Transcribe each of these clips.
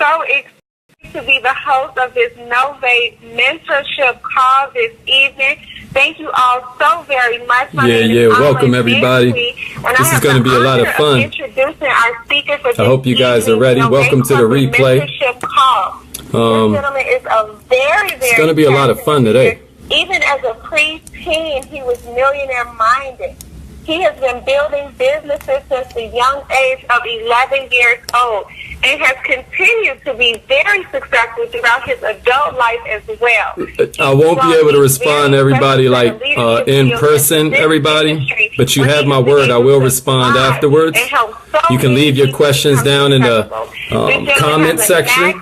so excited to be the host of this Novate mentorship call this evening. Thank you all so very much. Welcome everybody. This is going to be a lot of fun. Introducing our speaker for I hope you guys are ready. Welcome to the replay. Mentorship call. This gentleman is a very it's going to be a lot of fun today. Even as a preteen, he was millionaire minded. He has been building businesses since the young age of 11 years old and has continued to be very successful throughout his adult life as well. I won't be able to respond to everybody like in person, everybody, but you have my word. I will respond afterwards. You can leave your questions down in the comment section,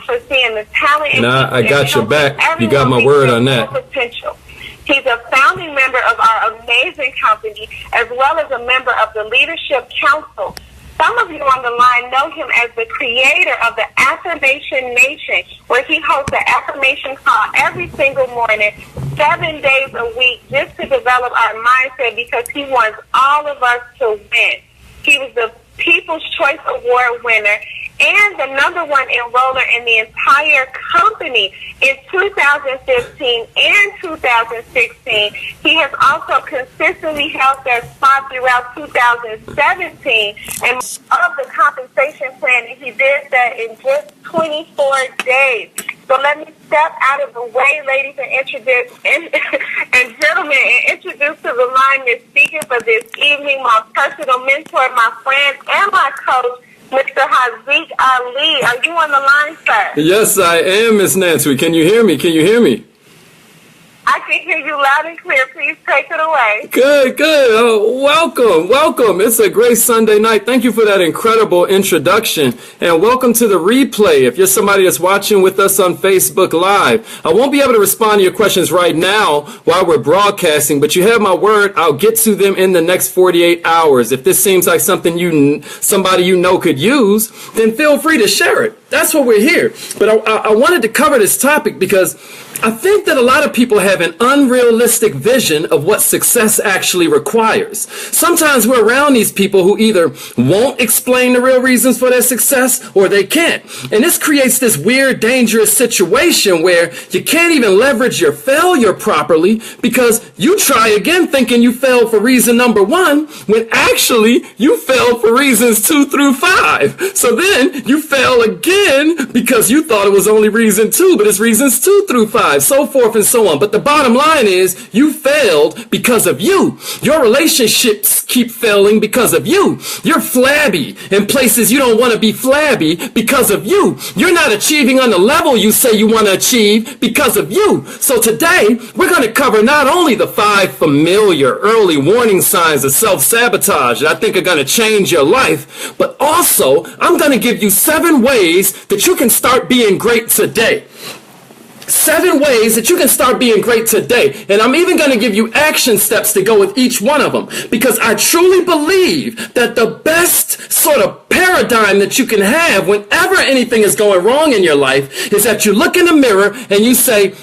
and I got your back. You got my word on that. He's a founding member of our amazing company, as well as a member of the Leadership Council. Some of you on the line know him as the creator of the Affirmation Nation, where he hosts an affirmation call every single morning, 7 days a week, just to develop our mindset because he wants all of us to win. He was the People's Choice Award winner and the #1 enroller in the entire company in 2015 and 2016. He has also consistently held that spot throughout 2017 and of the compensation plan, and he did that in just 24 days. So let me step out of the way, ladies and gentlemen, and introduce to the line this speaker for this evening, my personal mentor, my friend, and my coach, Mr. Haziq Ali. Are you on the line, sir? Yes, I am, Miss Nancy. Can you hear me? Can you hear me? I can hear you loud and clear. Please take it away. Good. Welcome. It's a great Sunday night. Thank you for that incredible introduction. And welcome to the replay. If you're somebody that's watching with us on Facebook Live, I won't be able to respond to your questions right now while we're broadcasting, but you have my word. I'll get to them in the next 48 hours. If this seems like something somebody you know could use, then feel free to share it. That's what we're here. But I wanted to cover this topic because I think that a lot of people have an unrealistic vision of what success actually requires. Sometimes we're around these people who either won't explain the real reasons for their success or they can't. And this creates this weird, dangerous situation where you can't even leverage your failure properly because you try again thinking you failed for reason number 1 when actually you failed for reasons 2 through 5. So then you fail again because you thought it was only reason 2, but it's reasons 2 through 5. So forth and so on. But the bottom line is you failed because of you. Your relationships keep failing because of you. You're flabby in places you don't want to be flabby because of you. You're not achieving on the level you say you want to achieve because of you. So today we're going to cover not only the 5 familiar early warning signs of self-sabotage that I think are going to change your life, but also I'm going to give you 7 ways that you can start being great today. 7 ways that you can start being great today. And I'm even going to give you action steps to go with each one of them because I truly believe that the best sort of paradigm that you can have whenever anything is going wrong in your life is that you look in the mirror and you say,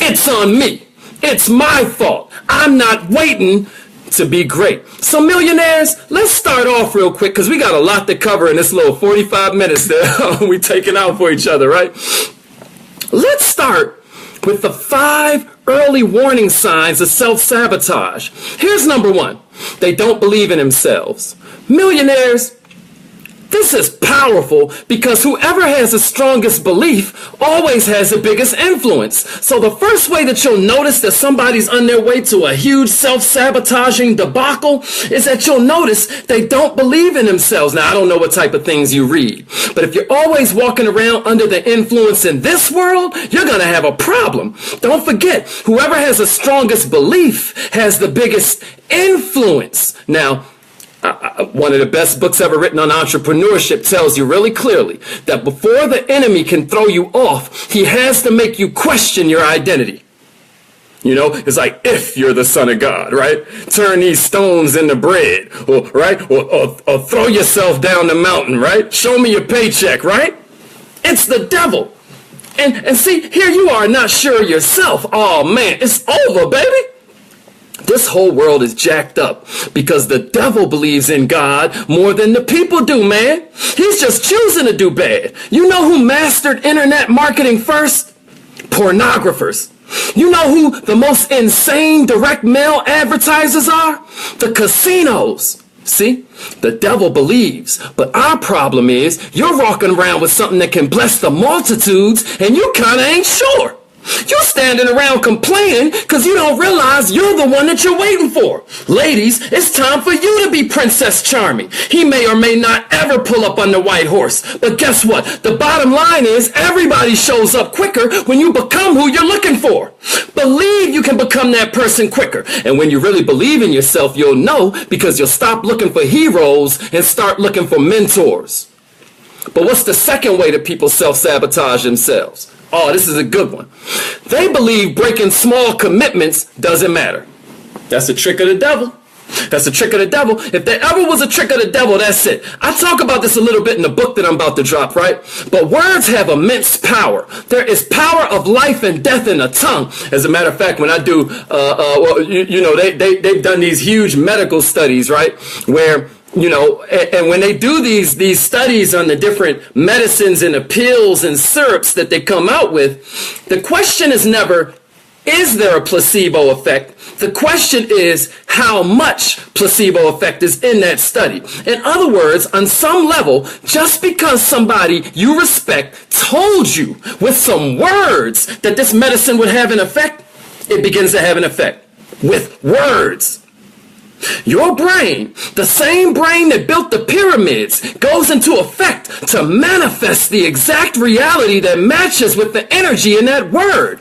it's on me. It's my fault. I'm not waiting to be great. So millionaires, let's start off real quick because we got a lot to cover in this little 45 minutes that we taking out for each other, right? Let's start with the 5 early warning signs of self-sabotage. Here's number 1. They don't believe in themselves. Millionaires, this is powerful because whoever has the strongest belief always has the biggest influence. So the first way that you'll notice that somebody's on their way to a huge self-sabotaging debacle is that you'll notice they don't believe in themselves. Now, I don't know what type of things you read, but if you're always walking around under the influence in this world, you're going to have a problem. Don't forget, whoever has the strongest belief has the biggest influence. Now, one of the best books ever written on entrepreneurship tells you really clearly that before the enemy can throw you off, he has to make you question your identity. You know, it's like, if you're the son of God, right? Turn these stones into bread, or throw yourself down the mountain, right? Show me your paycheck, right? It's the devil. And see, here you are not sure yourself. Oh man, it's over, baby. This whole world is jacked up because the devil believes in God more than the people do, man. He's just choosing to do bad. You know who mastered internet marketing first? Pornographers. You know who the most insane direct mail advertisers are? The casinos. See, the devil believes, but our problem is you're walking around with something that can bless the multitudes and you kind of ain't sure. You're standing around complaining because you don't realize you're the one that you're waiting for. Ladies, it's time for you to be Princess Charming. He may or may not ever pull up on the white horse. But guess what? The bottom line is everybody shows up quicker when you become who you're looking for. Believe you can become that person quicker. And when you really believe in yourself, you'll know because you'll stop looking for heroes and start looking for mentors. But what's the second way that people self-sabotage themselves? Oh, this is a good one. They believe breaking small commitments doesn't matter. That's a trick of the devil. That's a trick of the devil. If there ever was a trick of the devil, that's it. I talk about this a little bit in the book that I'm about to drop, right? But words have immense power. There is power of life and death in the tongue. As a matter of fact, when I do, they've done these huge medical studies, right? Where and when they do these studies on the different medicines and the pills and syrups that they come out with, the question is never, is there a placebo effect? The question is, how much placebo effect is in that study? In other words, on some level, just because somebody you respect told you with some words that this medicine would have an effect, it begins to have an effect with words. Your brain, the same brain that built the pyramids, goes into effect to manifest the exact reality that matches with the energy in that word.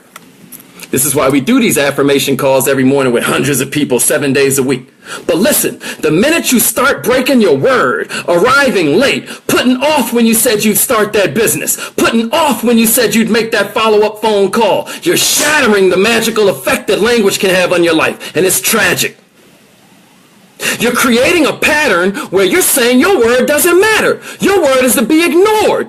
This is why we do these affirmation calls every morning with hundreds of people 7 days a week. But listen, the minute you start breaking your word, arriving late, putting off when you said you'd start that business, putting off when you said you'd make that follow-up phone call, you're shattering the magical effect that language can have on your life, and it's tragic. You're creating a pattern where you're saying your word doesn't matter. Your word is to be ignored.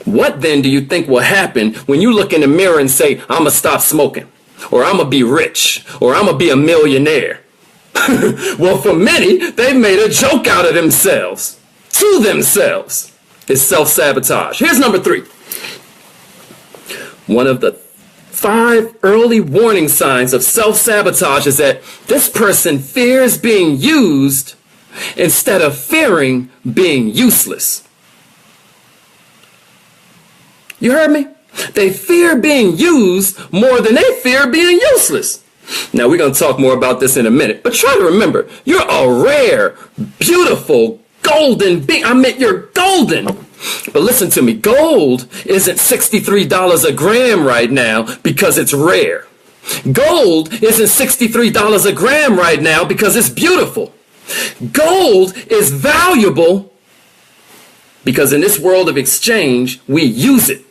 What then do you think will happen when you look in the mirror and say, I'm going to stop smoking, or I'm going to be rich, or I'm going to be a millionaire? Well, for many, they've made a joke out of themselves, to themselves. It's self-sabotage. Here's number 3. One of the 5 early warning signs of self-sabotage is that this person fears being used instead of fearing being useless. You heard me? They fear being used more than they fear being useless. Now, we're going to talk more about this in a minute, but try to remember, you're a rare, beautiful, golden being. I mean, you're golden. But listen to me, gold isn't $63 a gram right now because it's rare. Gold isn't $63 a gram right now because it's beautiful. Gold is valuable because in this world of exchange, we use it.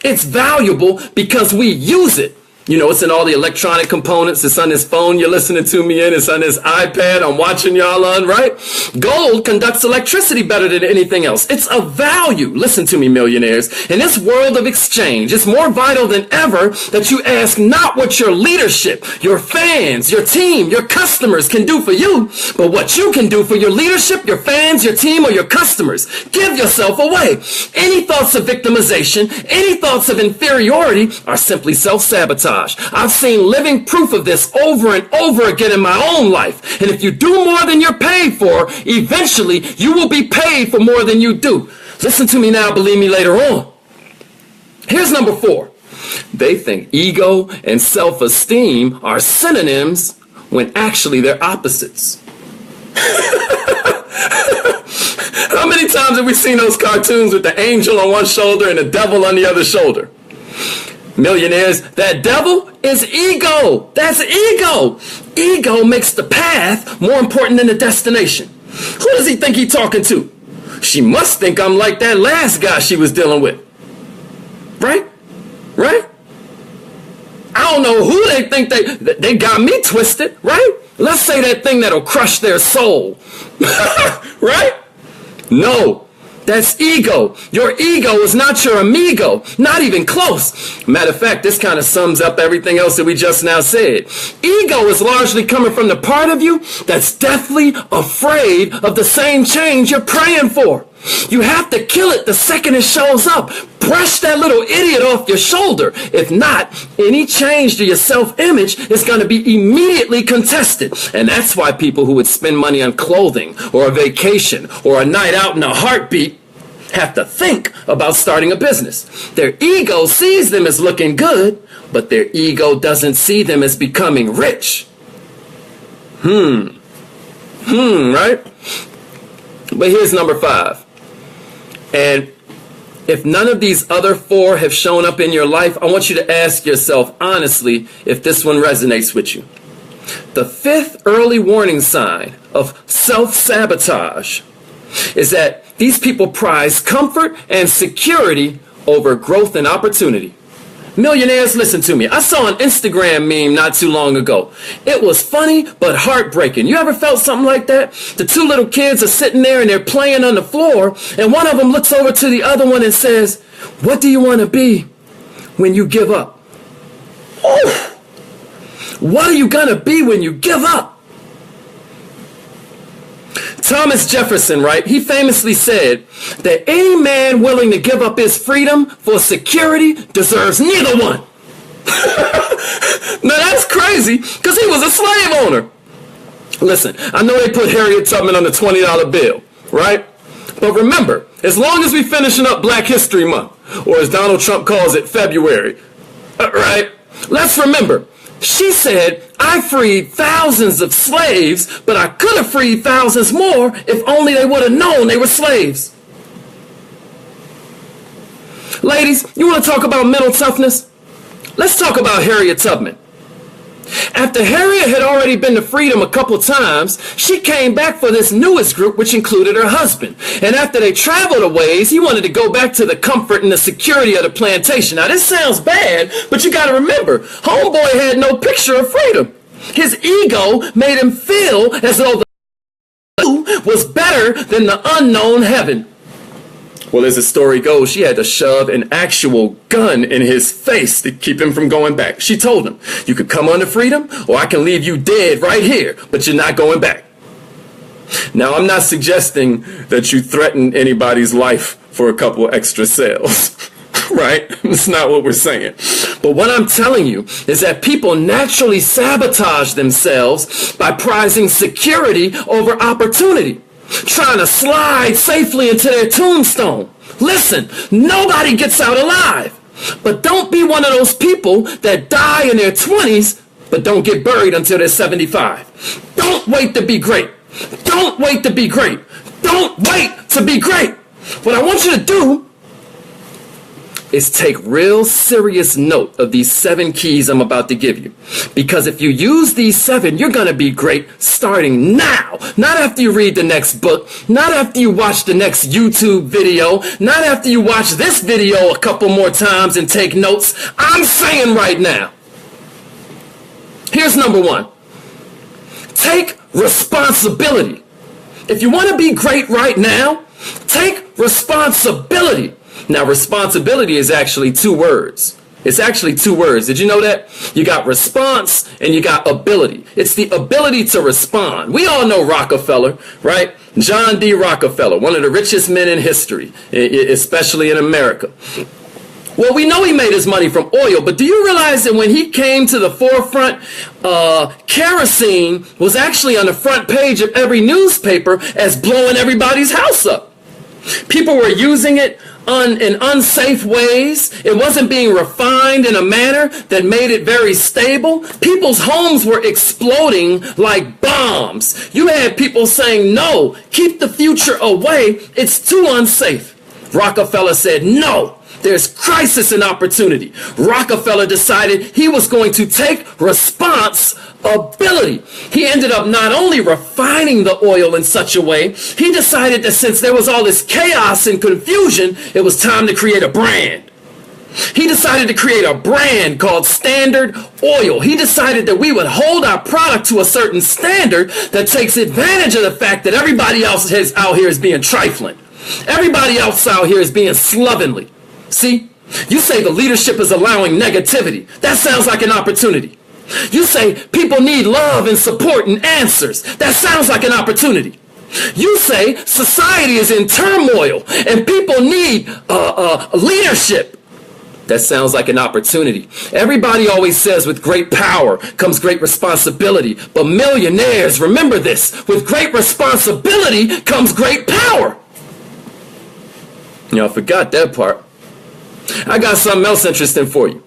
It's valuable because we use it. You know, it's in all the electronic components. It's on this phone you're listening to me in. It's on this iPad I'm watching y'all on, right? Gold conducts electricity better than anything else. It's of value. Listen to me, millionaires. In this world of exchange, it's more vital than ever that you ask not what your leadership, your fans, your team, your customers can do for you, but what you can do for your leadership, your fans, your team, or your customers. Give yourself away. Any thoughts of victimization, any thoughts of inferiority are simply self-sabotage. I've seen living proof of this over and over again in my own life. And if you do more than you're paid for, eventually you will be paid for more than you do. Listen to me now, believe me later on. Here's number 4. They think ego and self-esteem are synonyms when actually they're opposites. How many times have we seen those cartoons with the angel on one shoulder and the devil on the other shoulder? Millionaires, that devil is ego. That's ego. Ego makes the path more important than the destination. Who does he think he's talking to? She must think I'm like that last guy she was dealing with. Right? Right? I don't know who they think they got me twisted, right? Let's say that thing that'll crush their soul. Right? No. That's ego. Your ego is not your amigo. Not even close. Matter of fact, this kind of sums up everything else that we just now said. Ego is largely coming from the part of you that's deathly afraid of the same change you're praying for. You have to kill it the second it shows up. Brush that little idiot off your shoulder. If not, any change to your self-image is going to be immediately contested. And that's why people who would spend money on clothing or a vacation or a night out in a heartbeat have to think about starting a business. Their ego sees them as looking good, but their ego doesn't see them as becoming rich. Right? But here's number 5. And if none of these other 4 have shown up in your life, I want you to ask yourself honestly if this one resonates with you. The 5th early warning sign of self-sabotage is that these people prize comfort and security over growth and opportunity. Millionaires, listen to me. I saw an Instagram meme not too long ago. It was funny but heartbreaking. You ever felt something like that? The 2 little kids are sitting there and they're playing on the floor, and one of them looks over to the other one and says, "What do you want to be when you give up?" Oh, what are you going to be when you give up? Thomas Jefferson, right? He famously said that any man willing to give up his freedom for security deserves neither one. Now that's crazy, because he was a slave owner. Listen, I know they put Harriet Tubman on the $20 bill, right? But remember, as long as we finishing up Black History Month, or as Donald Trump calls it, February, right? Let's remember, she said, "I freed thousands of slaves, but I could have freed thousands more if only they would have known they were slaves." Ladies, you want to talk about mental toughness? Let's talk about Harriet Tubman. After Harriet had already been to freedom a couple times, she came back for this newest group, which included her husband. And after they traveled a ways, he wanted to go back to the comfort and the security of the plantation. Now, this sounds bad, but you got to remember, homeboy had no picture of freedom. His ego made him feel as though the was better than the unknown heaven. Well, as the story goes, she had to shove an actual gun in his face to keep him from going back. She told him, "You could come under freedom, or I can leave you dead right here, but you're not going back." Now, I'm not suggesting that you threaten anybody's life for a couple extra sales, right? That's not what we're saying. But what I'm telling you is that people naturally sabotage themselves by prizing security over opportunity, trying to slide safely into their tombstone. Listen, nobody gets out alive. But don't be one of those people that die in their 20s but don't get buried until they're 75. Don't wait to be great. Don't wait to be great. Don't wait to be great. What I want you to do is take real serious note of these 7 keys I'm about to give you. Because if you use these 7, you're going to be great starting now. Not after you read the next book, not after you watch the next YouTube video, not after you watch this video a couple more times and take notes. I'm saying right now. Here's number 1. Take responsibility. If you want to be great right now, take responsibility. Now, responsibility is actually 2 words. It's actually 2 words. Did you know that? You got response and you got ability. It's the ability to respond. We all know Rockefeller, right? John D. Rockefeller, one of the richest men in history, especially in America. Well, we know he made his money from oil, but do you realize that when he came to the forefront, kerosene was actually on the front page of every newspaper as blowing everybody's house up? People were using it in unsafe ways. It wasn't being refined in a manner that made it very stable. People's homes were exploding like bombs. You had people saying, "No, keep the future away. It's too unsafe." Rockefeller said, "No. There's crisis and opportunity." Rockefeller decided he was going to take responsibility. He ended up not only refining the oil in such a way, he decided that since there was all this chaos and confusion, it was time to create a brand. He decided to create a brand called Standard Oil. He decided that we would hold our product to a certain standard that takes advantage of the fact that everybody else out here is being trifling. Everybody else out here is being slovenly. See, you say the leadership is allowing negativity. That sounds like an opportunity. You say people need love and support and answers. That sounds like an opportunity. You say society is in turmoil and people need leadership. That sounds like an opportunity. Everybody always says with great power comes great responsibility. But millionaires, remember this, with great responsibility comes great power. I forgot that part. I got something else interesting for you.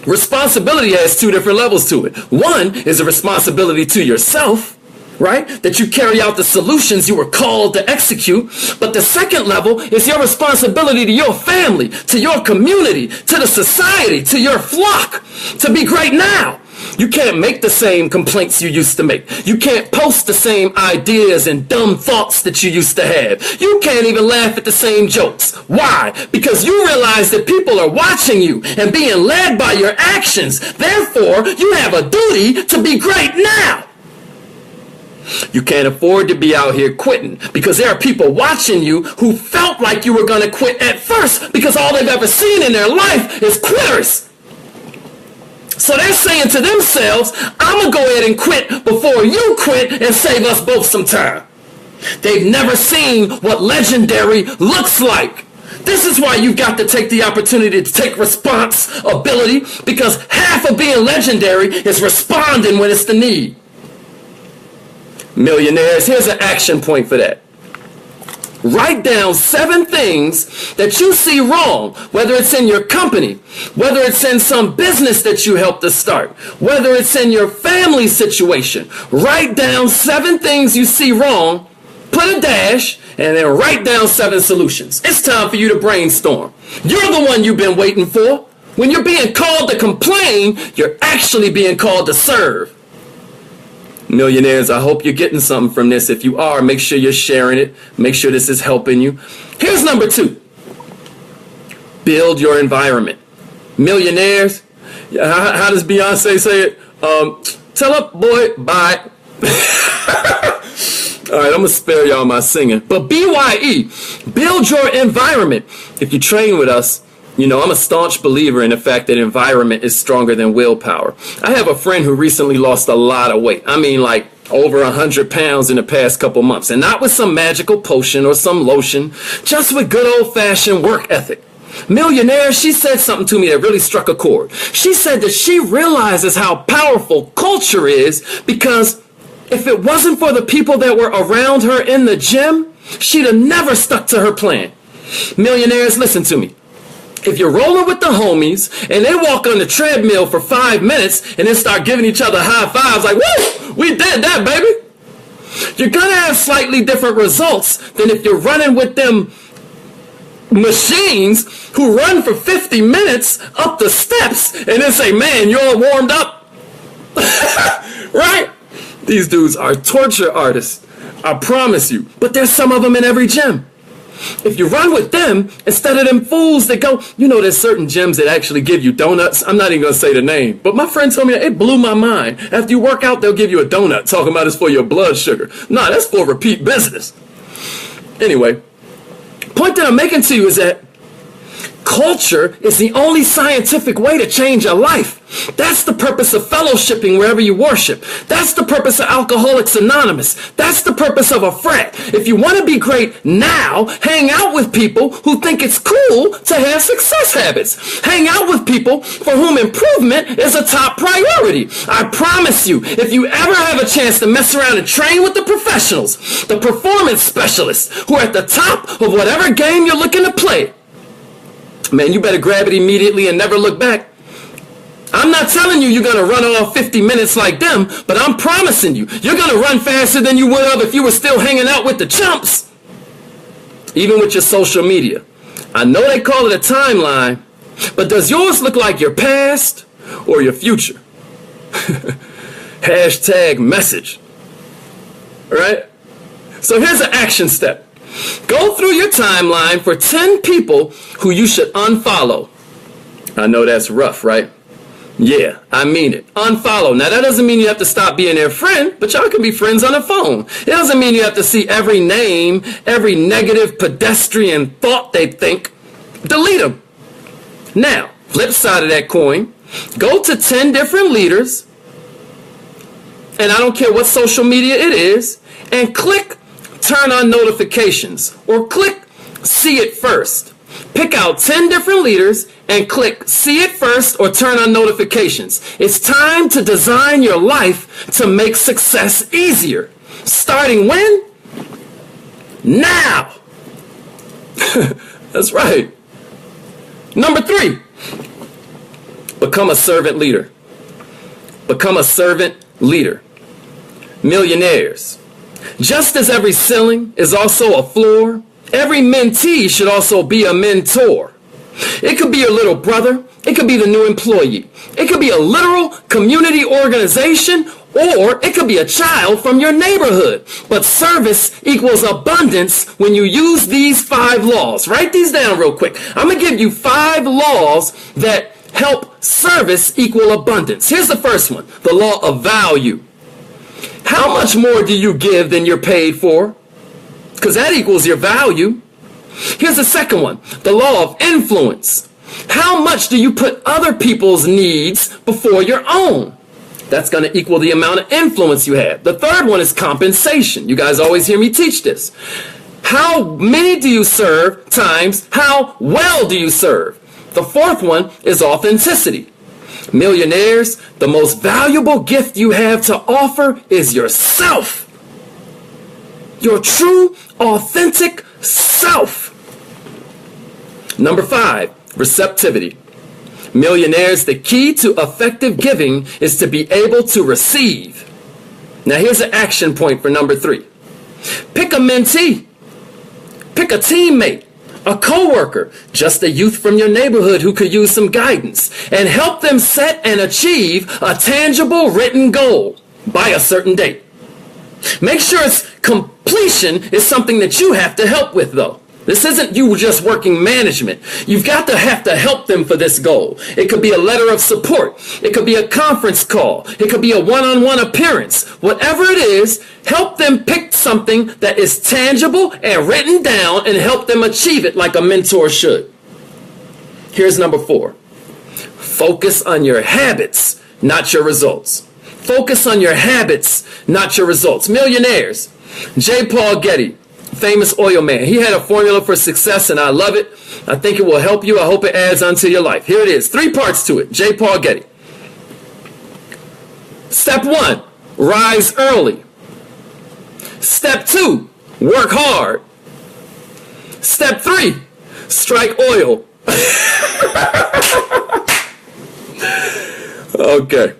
Responsibility has two different levels to it. One is a responsibility to yourself, right? That you carry out the solutions you were called to execute. But the second level is your responsibility to your family, to your community, to the society, to your flock, to be great now. You can't make the same complaints you used to make. You can't post the same ideas and dumb thoughts that you used to have. You can't even laugh at the same jokes. Why? Because you realize that people are watching you and being led by your actions. Therefore, you have a duty to be great now. You can't afford to be out here quitting because there are people watching you who felt like you were going to quit at first because all they've ever seen in their life is quitters. So they're saying to themselves, I'm going to go ahead and quit before you quit and save us both some time. They've never seen what legendary looks like. This is why you've got to take the opportunity to take responsibility, because half of being legendary is responding when it's the need. Millionaires, here's an action point for that. Write down 7 things that you see wrong, whether it's in your company, whether it's in some business that you helped to start, whether it's in your family situation. Write down 7 things you see wrong, put a dash, and then write down 7 solutions. It's time for you to brainstorm. You're the one you've been waiting for. When you're being called to complain, you're actually being called to serve. Millionaires, I hope you're getting something from this. If you are, make sure you're sharing it. Make sure this is helping you. Here's number 2. Build your environment. Millionaires, how does Beyonce say it? Tell up, boy, bye. All right, I'm going to spare y'all my singing. But BYE, build your environment. If you train with us, I'm a staunch believer in the fact that environment is stronger than willpower. I have a friend who recently lost a lot of weight. I mean, like over 100 pounds in the past couple months. And not with some magical potion or some lotion, just with good old-fashioned work ethic. Millionaire, she said something to me that really struck a chord. She said that she realizes how powerful culture is because if it wasn't for the people that were around her in the gym, she'd have never stuck to her plan. Millionaires, listen to me. If you're rolling with the homies and they walk on the treadmill for 5 minutes and then start giving each other high fives like, woo, we did that, baby. You're going to have slightly different results than if you're running with them machines who run for 50 minutes up the steps and then say, man, you're all warmed up. Right? These dudes are torture artists. I promise you. But there's some of them in every gym. If you run with them, instead of them fools that go, there's certain gyms that actually give you donuts. I'm not even going to say the name. But my friend told me it blew my mind. After you work out, they'll give you a donut talking about it's for your blood sugar. Nah, that's for repeat business. Anyway, point that I'm making to you is that culture is the only scientific way to change a life. That's the purpose of fellowshipping wherever you worship. That's the purpose of Alcoholics Anonymous. That's the purpose of a frat. If you want to be great now, hang out with people who think it's cool to have success habits. Hang out with people for whom improvement is a top priority. I promise you, if you ever have a chance to mess around and train with the professionals, the performance specialists who are at the top of whatever game you're looking to play, man, you better grab it immediately and never look back. I'm not telling you you're going to run all 50 minutes like them, but I'm promising you, you're going to run faster than you would have if you were still hanging out with the chumps. Even with your social media. I know they call it a timeline, but does yours look like your past or your future? Hashtag message. All right? So here's an action step. Go through your timeline for 10 people who you should unfollow. I know that's rough, right? Yeah, I mean it. Unfollow. Now, that doesn't mean you have to stop being their friend, but y'all can be friends on the phone. It doesn't mean you have to see every name, every negative pedestrian thought they think. Delete them. Now, flip side of that coin, go to 10 different leaders, and I don't care what social media it is, and click turn on notifications, or click see it first. Pick out 10 different leaders and click see it first or turn on notifications. It's time to design your life to make success easier. Starting when? Now. That's right. Number 3, become a servant leader. Become a servant leader. Millionaires. Just as every ceiling is also a floor, every mentee should also be a mentor. It could be your little brother. It could be the new employee. It could be a literal community organization, or it could be a child from your neighborhood. But service equals abundance when you use these 5 laws. Write these down real quick. I'm going to give you 5 laws that help service equal abundance. Here's the first one, the law of value. How much more do you give than you're paid for? Because that equals your value. Here's the second one, the law of influence. How much do you put other people's needs before your own? That's going to equal the amount of influence you have. The third one is compensation. You guys always hear me teach this. How many do you serve times how well do you serve? The fourth one is authenticity. Millionaires, the most valuable gift you have to offer is yourself. Your true, authentic self. Number 5, receptivity. Millionaires, the key to effective giving is to be able to receive. Now here's an action point for number 3. Pick a mentee. Pick a teammate, a coworker, just a youth from your neighborhood who could use some guidance, and help them set and achieve a tangible written goal by a certain date. Make sure its completion is something that you have to help with, though. This isn't you just working management. You've got to have to help them for this goal. It could be a letter of support. It could be a conference call. It could be a one-on-one appearance. Whatever it is, help them pick something that is tangible and written down and help them achieve it like a mentor should. Here's number 4. Focus on your habits, not your results. Focus on your habits, not your results. Millionaires. J. Paul Getty, famous oil man. He had a formula for success, and I love it. I think it will help you. I hope it adds onto your life. Here it is. 3 parts to it. J. Paul Getty. Step 1, rise early. Step 2, work hard. Step 3, strike oil. Okay.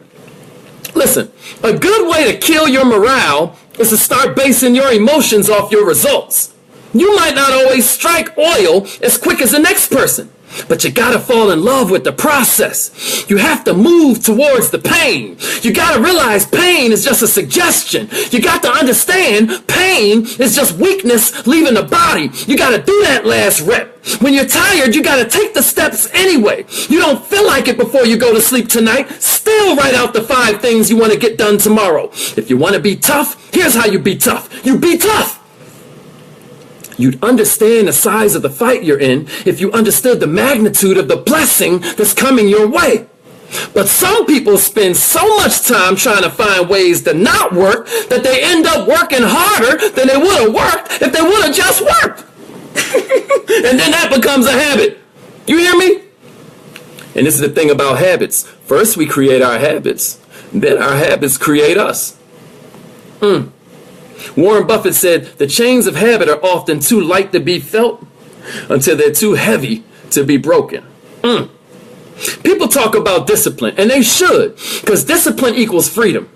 Listen, a good way to kill your morale is to start basing your emotions off your results. You might not always strike oil as quick as the next person, but you gotta fall in love with the process. You have to move towards the pain. You gotta realize pain is just a suggestion. You got to understand pain is just weakness leaving the body. You gotta do that last rep. When you're tired, you gotta take the steps anyway. You don't feel like it before you go to sleep tonight. Still write out the 5 things you want to get done tomorrow. If you want to be tough, here's how you be tough. You be tough. You'd understand the size of the fight you're in if you understood the magnitude of the blessing that's coming your way. But some people spend so much time trying to find ways to not work that they end up working harder than they would have worked if they would have just worked. And then that becomes a habit. You hear me? And this is the thing about habits. First we create our habits, then our habits create us. Warren Buffett said, the chains of habit are often too light to be felt until they're too heavy to be broken. People talk about discipline, and they should, because discipline equals freedom.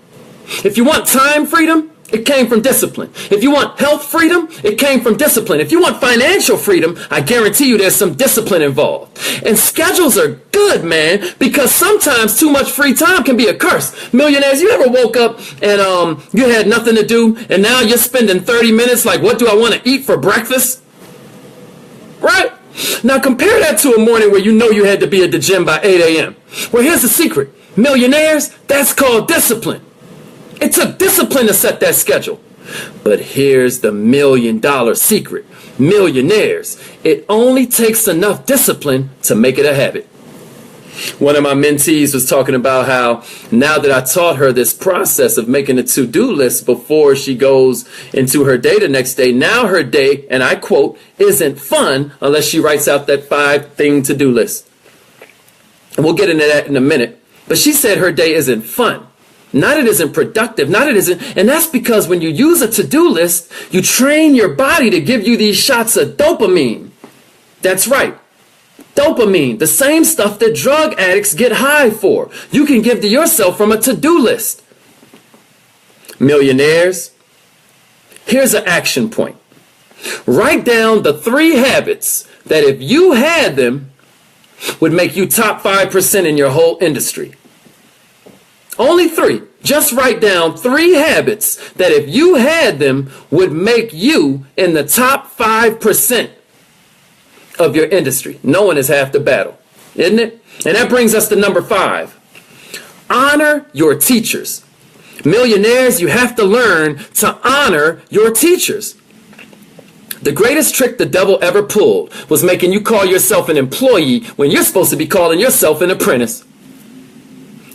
If you want time freedom, it came from discipline. If you want health freedom, it came from discipline. If you want financial freedom, I guarantee you there's some discipline involved. And schedules are good, man, because sometimes too much free time can be a curse. Millionaires, you ever woke up and you had nothing to do, and now you're spending 30 minutes like, what do I want to eat for breakfast? Right? Now compare that to a morning where you know you had to be at the gym by 8 a.m. Well, here's the secret. Millionaires, that's called discipline. It took discipline to set that schedule. But here's the $1 million secret. Millionaires, it only takes enough discipline to make it a habit. One of my mentees was talking about how now that I taught her this process of making a to-do list before she goes into her day the next day, now her day, and I quote, isn't fun unless she writes out that 5-thing to-do list. And we'll get into that in a minute. But she said her day isn't fun. Not it isn't productive, not it isn't. And that's because when you use a to-do list, you train your body to give you these shots of dopamine. That's right. Dopamine, the same stuff that drug addicts get high for. You can give to yourself from a to-do list. Millionaires, here's an action point. Write down the 3 habits that if you had them would make you top 5% in your whole industry. Only 3. Just write down 3 habits that if you had them would make you in the top 5% of your industry. Knowing is half the battle, isn't it? And that brings us to number 5. Honor your teachers. Millionaires, you have to learn to honor your teachers. The greatest trick the devil ever pulled was making you call yourself an employee when you're supposed to be calling yourself an apprentice.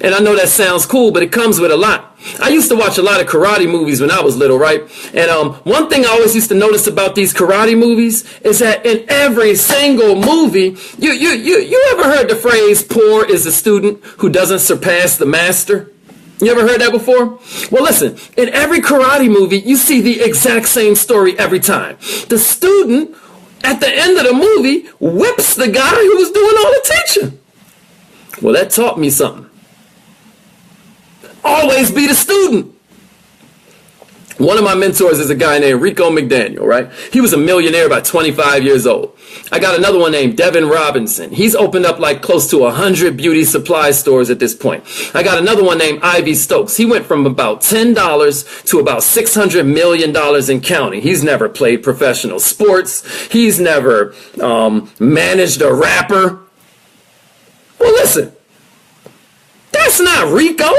And I know that sounds cool, but it comes with a lot. I used to watch a lot of karate movies when I was little, right? And one thing I always used to notice about these karate movies is that in every single movie, you ever heard the phrase, poor is the student who doesn't surpass the master? You ever heard that before? Well, listen, in every karate movie, you see the exact same story every time. The student, at the end of the movie, whips the guy who was doing all the teaching. Well, that taught me something. Always be the student. One of my mentors is a guy named Rico McDaniel, right? He was a millionaire by 25 years old. I got another one named Devin Robinson. He's opened up like close to 100 beauty supply stores at this point. I got another one named Ivy Stokes. He went from about $10 to about $600 million in counting. He's never played professional sports. He's never managed a rapper. Well, listen, that's not Rico.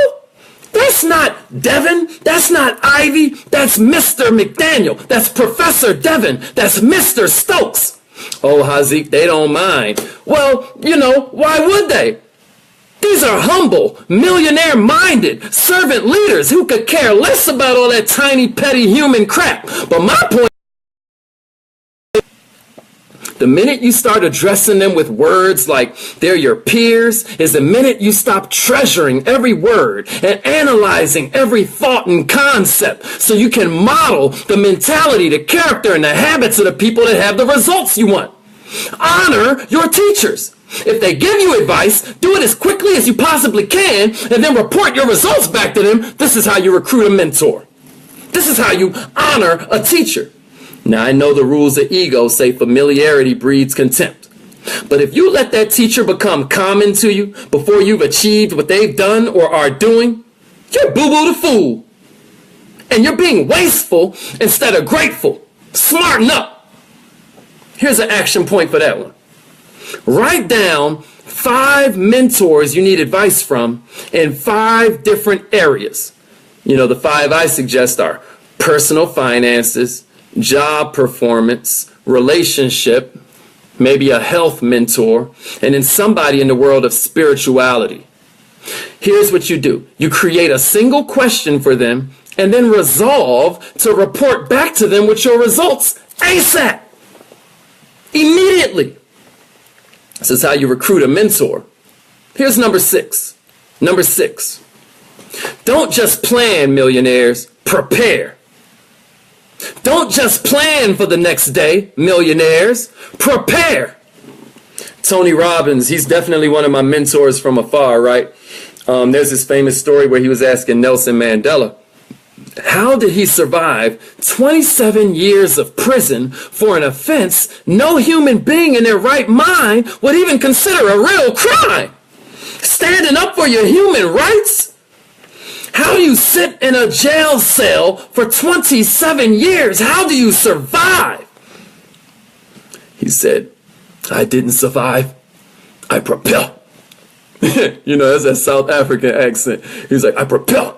That's not Devin. That's not Ivy. That's Mr. McDaniel. That's Professor Devin. That's Mr. Stokes. Oh, Haziq, they don't mind. Well, you know, why would they? These are humble, millionaire-minded servant leaders who could care less about all that tiny, petty human crap. But my point, the minute you start addressing them with words like they're your peers is the minute you stop treasuring every word and analyzing every thought and concept so you can model the mentality, the character, and the habits of the people that have the results you want. Honor your teachers. If they give you advice, do it as quickly as you possibly can and then report your results back to them. This is how you recruit a mentor. This is how you honor a teacher. Now, I know the rules of ego say familiarity breeds contempt. But if you let that teacher become common to you before you've achieved what they've done or are doing, you're boo-boo the fool. And you're being wasteful instead of grateful. Smarten up. Here's an action point for that one. Write down 5 mentors you need advice from in 5 different areas. You know, the 5 I suggest are personal finances, job performance, relationship, maybe a health mentor, and then somebody in the world of spirituality. Here's what you do. You create a single question for them and then resolve to report back to them with your results ASAP. Immediately. This is how you recruit a mentor. Here's number 6. Number 6. Don't just plan, millionaires. Prepare. Don't just plan for the next day, millionaires. Prepare. Tony Robbins, he's definitely one of my mentors from afar, right? There's this famous story where he was asking Nelson Mandela, how did he survive 27 years of prison for an offense no human being in their right mind would even consider a real crime? Standing up for your human rights? How do you sit in a jail cell for 27 years? How do you survive? He said, I didn't survive. I propel. You know, that's that South African accent. He's like, I prepare.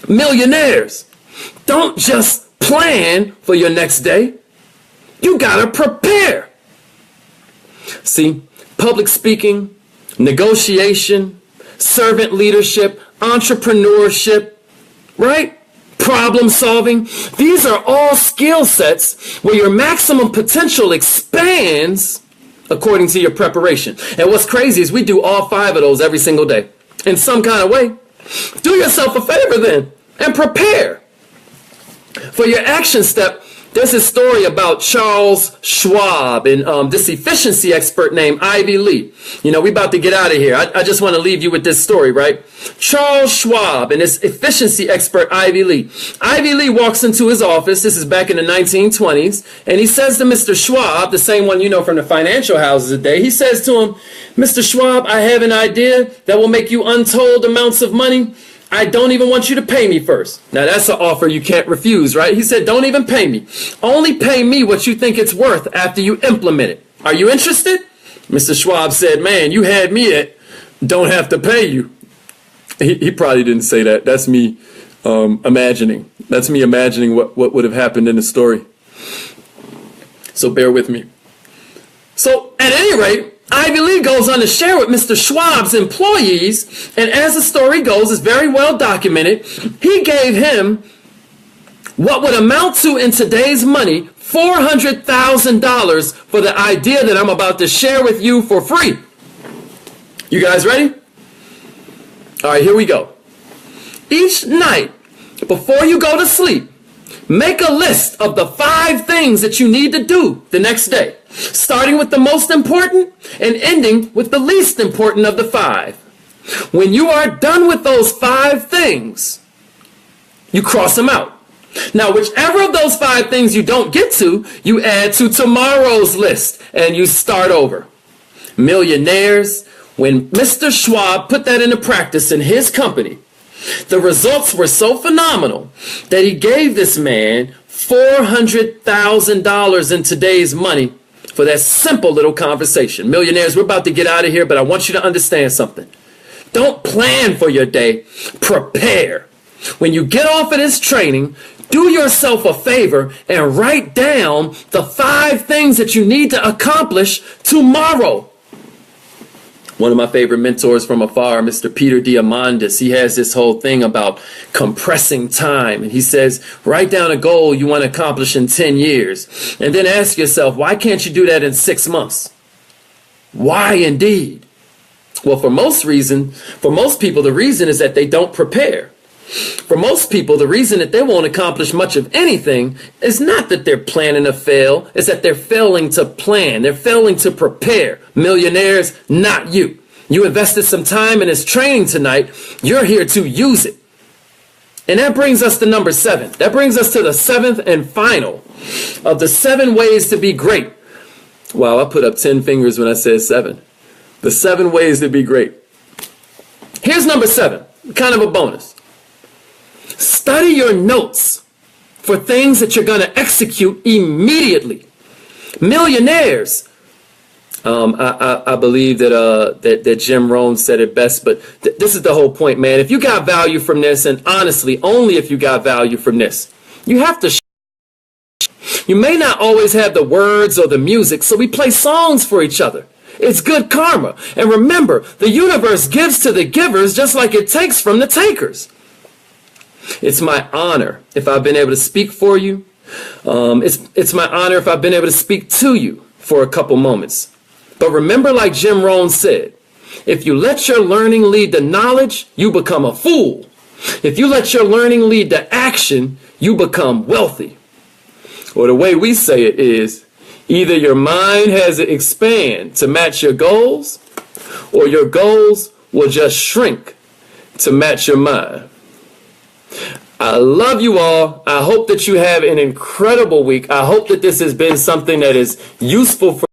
Millionaires, don't just plan for your next day. You gotta prepare. See, public speaking, negotiation, servant leadership, entrepreneurship, right? Problem solving. These are all skill sets where your maximum potential expands according to your preparation. And what's crazy is we do all 5 of those every single day in some kind of way. Do yourself a favor then and prepare. For your action step, there's a story about Charles Schwab and this efficiency expert named Ivy Lee. You know, we about to get out of here. I just want to leave you with this story, right? Charles Schwab and this efficiency expert Ivy Lee. Ivy Lee walks into his office. This is back in the 1920s. And he says to Mr. Schwab, the same one you know from the financial houses today, he says to him, Mr. Schwab, I have an idea that will make you untold amounts of money. I don't even want you to pay me first. Now that's an offer you can't refuse, right? He said, don't even pay me. Only pay me what you think it's worth after you implement it. Are you interested? Mr. Schwab said, man, you had me at don't have to pay you. He probably didn't say that. That's me imagining. That's me imagining what would have happened in the story. So bear with me. So at any rate, Ivy Lee goes on to share with Mr. Schwab's employees, and as the story goes, it's very well documented, he gave him what would amount to, in today's money, $400,000 for the idea that I'm about to share with you for free. You guys ready? All right, here we go. Each night, before you go to sleep, make a list of the 5 things that you need to do the next day, starting with the most important and ending with the least important of the 5. When you are done with those 5 things, you cross them out. Now, whichever of those 5 things you don't get to, you add to tomorrow's list and you start over. Millionaires, when Mr. Schwab put that into practice in his company, the results were so phenomenal that he gave this man $400,000 in today's money for that simple little conversation. Millionaires, we're about to get out of here, but I want you to understand something. Don't plan for your day. Prepare. When you get off of this training, do yourself a favor and write down the 5 things that you need to accomplish tomorrow. One of my favorite mentors from afar, Mr. Peter Diamandis, he has this whole thing about compressing time. And he says, write down a goal you want to accomplish in 10 years. And then ask yourself, why can't you do that in 6 months? Why indeed? Well, for most people, the reason is that they don't prepare. For most people, the reason that they won't accomplish much of anything is not that they're planning to fail, it's that they're failing to plan. They're failing to prepare. Millionaires, not you. You invested some time in this training tonight. You're here to use it. And that brings us to number 7. That brings us to the 7th and final of the 7 ways to be great. Wow, I put up 10 fingers when I said 7. The 7 ways to be great. Here's number 7, kind of a bonus. Study your notes for things that you're going to execute immediately. Millionaires. I believe that Jim Rohn said it best, but this is the whole point, man. If you got value from this, and honestly, only if you got value from this, you have to. You may not always have the words or the music, so we play songs for each other. It's good karma. And remember, the universe gives to the givers just like it takes from the takers. It's my honor if I've been able to speak for you. It's my honor if I've been able to speak to you for a couple moments. But remember, like Jim Rohn said, if you let your learning lead to knowledge, you become a fool. If you let your learning lead to action, you become wealthy. Or the way we say it is, either your mind has to expand to match your goals, or your goals will just shrink to match your mind. I love you all. I hope that you have an incredible week. I hope that this has been something that is useful for